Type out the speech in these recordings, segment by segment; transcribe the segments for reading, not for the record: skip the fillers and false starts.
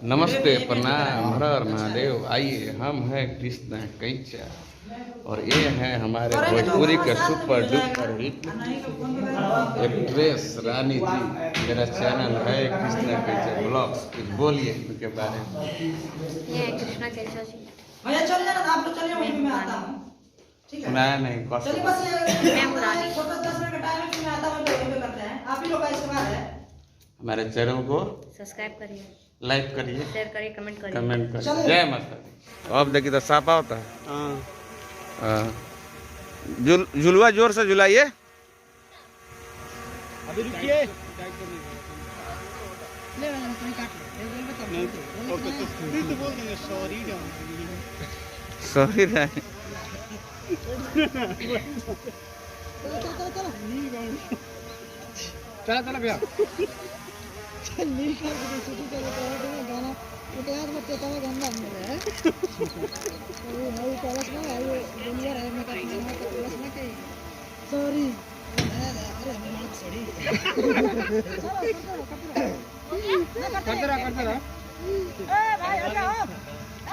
नमस्ते, प्रणाम, हर हर महादेव। आइए, हम हैं कृष्णा कैचा और ये है हमारे भोजपुरी का सुपर डुपर हिट एक्ट्रेस रानी जी। मेरा चैनल है कृष्णा कैचा ब्लॉग्स। कुछ बोलिए इनके बारे में। ये कृष्णा कैचा जी। भैया चल जाना, आप लोग चलिए, मैं आता हूँ। ठीक है, नहीं चलिए बस मैं पुरानी छोटा 10 मिनट का टाइम है, फिर मैं आता हूँ। वीडियो करते हैं, आप ही लोग का इस्तेमाल है। हमारे चैनल को सब्सक्राइब करिए, लाइक करिए, शेयर करिए, कमेंट करिए। कमेंट करिए। जय माता दी। अब देखिए तो सापा होता है। हाँ, झुलवा जोर से झुलाइए। अभी रुकिए। सॉरी नहीं। चला चला भैया। सॉरी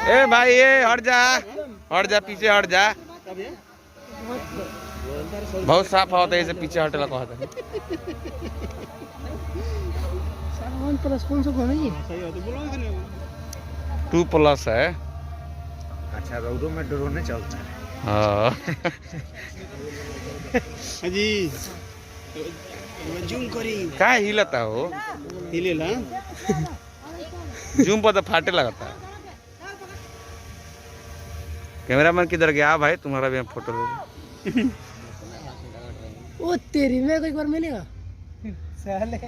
ए भाई, ये हट जा, पीछे हट जा। बहुत साफ होता है, इसे पीछे हटला कहता है। 2+ है। अच्छा, रोडों में ड्रोन चलता है। हाँ जी, जूम करी का हिलता हो, हिलेला। जूम पर तो फाटे लगता है। कैमरामैन किधर गया भाई? तुम्हारा भी फोटो ले। ओ तेरी, मेरे को एक बार मिलेगा साले।